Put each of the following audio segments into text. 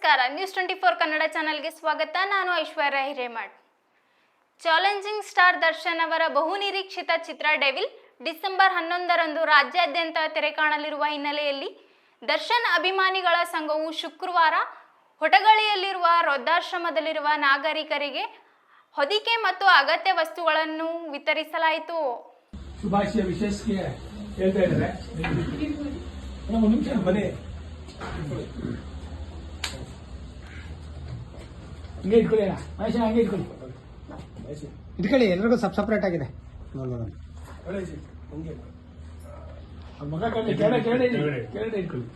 ನಮಸ್ಕಾರ, ನ್ಯೂಸ್ 24 ಕನ್ನಡ ಚಾನೆಲ್ಗೆ ಸ್ವಾಗತ. ನಾನು ಐಶ್ವರ್ಯ ಹಿರೇಮಠ್. ಚಾಲೆಂಜಿಂಗ್ ಸ್ಟಾರ್ ದರ್ಶನ್ ಅವರ ಬಹುನಿರೀಕ್ಷಿತ ಚಿತ್ರ ಡೆವಿಲ್ ಡಿಸೆಂಬರ್ 11ರಂದು ರಾಜ್ಯಾದ್ಯಂತ ತೆರೆ ಕಾಣಲಿರುವ ಹಿನ್ನೆಲೆಯಲ್ಲಿ ದರ್ಶನ್ ಅಭಿಮಾನಿಗಳ ಸಂಘವು ಶುಕ್ರವಾರ ಹೊಟಗಳಿಯಲ್ಲಿರುವ ವೃದ್ಧಾಶ್ರಮದಲ್ಲಿರುವ ನಾಗರಿಕರಿಗೆ ಹೊದಿಕೆ ಮತ್ತು ಅಗತ್ಯ ವಸ್ತುಗಳನ್ನು ವಿತರಿಸಲಾಯಿತು. ಶುಭಾಶಯ ವಿಶೇಷಕ್ಕೆ ಹೇಳ್ತಾ ಇದ್ದಾರೆ. ಒಂದು ನಿಮಿಷ ಬನ್ನಿ, ಹಂಗೆ ಇಟ್ಕೊಳ್ಳಿ ಮಹೇಶ, ಹಂಗೆ ಇಟ್ಕೊಳ್ಳಿ ಎಲ್ರಿಗೂ ಸಪ್ರೇಟ್ ಆಗಿದೆ. ಮಗ ಕಣ್ಣಿ ಕೆಳಗಡೆ ಇಟ್ಕೊಳ್ಳಿ.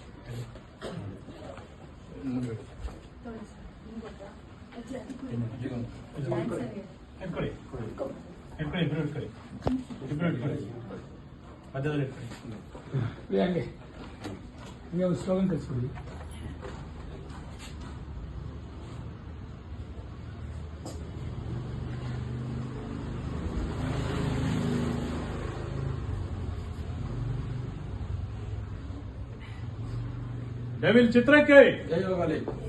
ಹಂಗೆ ಒಂದು ಸ್ಲೋಗನ್ ಕಳಿಸ್ಕೊಡಿ. ಡೆವಿಲ್ ಚಿತ್ರಕ್ಕೆ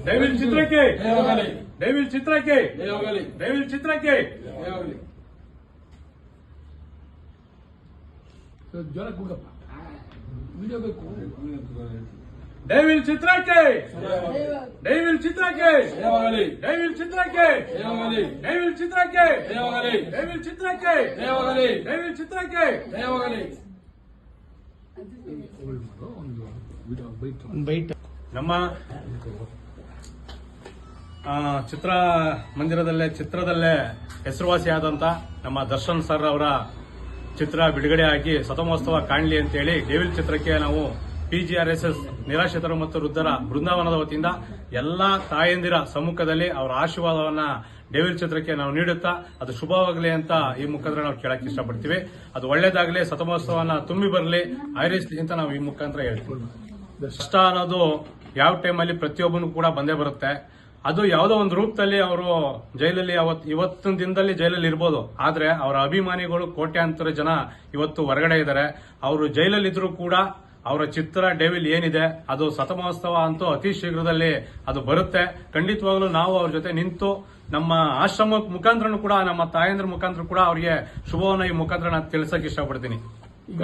ಡೆವಿಲ್ ಚಿತ್ರಕ್ಕೆ ಡೆವಿಲ್ ಚಿತ್ರಕ್ಕೆ ಡೆವಿಲ್ ಚಿತ್ರಕ್ಕೆ ಜ್ವರ ಕೂಗಪ್ಪ, ವಿಡಿಯೋ ಬೇಕು. ಡೆವಿಲ್ ಚಿತ್ರಕ್ಕೆ ಡೆವಿಲ್ ಚಿತ್ರಕ್ಕೆ ಡೆವಿಲ್ ಚಿತ್ರಕ್ಕೆ ಡೆವಿಲ್ ಚಿತ್ರಕ್ಕೆ ಡೆವಿಲ್ ಚಿತ್ರಕ್ಕೆ ಡೆವಿಲ್ ಚಿತ್ರಕ್ಕೆ ಬೈಟ್ ನಮ್ಮ ಚಿತ್ರ ಮಂದಿರದಲ್ಲೇ ಚಿತ್ರದಲ್ಲೇ ಹೆಸರುವಾಸಿಯಾದಂತ ನಮ್ಮ ದರ್ಶನ್ ಸರ್ ಅವರ ಚಿತ್ರ ಬಿಡುಗಡೆ ಆಗಿ ಶತಮಹೋತ್ಸವ ಕಾಣಲಿ ಅಂತೇಳಿ ಡೆವಿಲ್ ಚಿತ್ರಕ್ಕೆ ನಾವು PGRSS ನಿರಾಶ್ರಿತರು ಮತ್ತು ವೃದ್ಧರ ಬೃಂದಾವನದ ವತಿಯಿಂದ ಎಲ್ಲಾ ತಾಯಂದಿರ ಸಮ್ಮುಖದಲ್ಲಿ ಅವರ ಆಶೀರ್ವಾದವನ್ನ ಡೆವಿಲ್ ಚಿತ್ರಕ್ಕೆ ನಾವು ನೀಡುತ್ತಾ ಅದು ಶುಭವಾಗಲಿ ಅಂತ ಈ ಮುಖಾಂತರ ನಾವು ಕೇಳಕ್ಕೆ ಇಷ್ಟಪಡ್ತೀವಿ. ಅದು ಒಳ್ಳೇದಾಗಲಿ, ಶತಮಹೋತ್ಸವನ ತುಂಬಿ ಬರಲಿ, ಆಯ್ರಿಸಲಿ ಅಂತ ನಾವು ಈ ಮುಖಾಂತರ ಹೇಳ್ತೀವಿ. ಕಷ್ಟ ಅನ್ನೋದು ಯಾವ ಟೈಮಲ್ಲಿ ಪ್ರತಿಯೊಬ್ಬನು ಕೂಡ ಬಂದೇ ಬರುತ್ತೆ. ಅದು ಯಾವುದೋ ಒಂದು ರೂಪದಲ್ಲಿ ಅವರು ಜೈಲಲ್ಲಿ ಇವತ್ತಿನ ದಿನದಲ್ಲಿ ಜೈಲಲ್ಲಿ ಇರ್ಬೋದು, ಆದ್ರೆ ಅವರ ಅಭಿಮಾನಿಗಳು ಕೋಟ್ಯಾಂತರ ಜನ ಇವತ್ತು ಹೊರಗಡೆ ಇದ್ದಾರೆ. ಅವರು ಜೈಲಲ್ಲಿ ಇದ್ರೂ ಕೂಡ ಅವರ ಚಿತ್ರ ಡೆವಿಲ್ ಏನಿದೆ ಅದು ಶತಮಹೋತ್ಸವ ಅಂತೂ ಅತಿ ಶೀಘ್ರದಲ್ಲಿ ಅದು ಬರುತ್ತೆ. ಖಂಡಿತವಾಗ್ಲೂ ನಾವು ಅವ್ರ ಜೊತೆ ನಿಂತು ನಮ್ಮ ಆಶ್ರಮ ಮುಖಾಂತರ ಕೂಡ, ನಮ್ಮ ತಾಯಂದ್ರ ಮುಖಾಂತರ ಕೂಡ ಅವರಿಗೆ ಶುಭವನ್ನು ಈ ಮುಖಾಂತರ ನಾನು ತಿಳಿಸಕ್ಕೆ ಇಷ್ಟಪಡ್ತೀನಿ.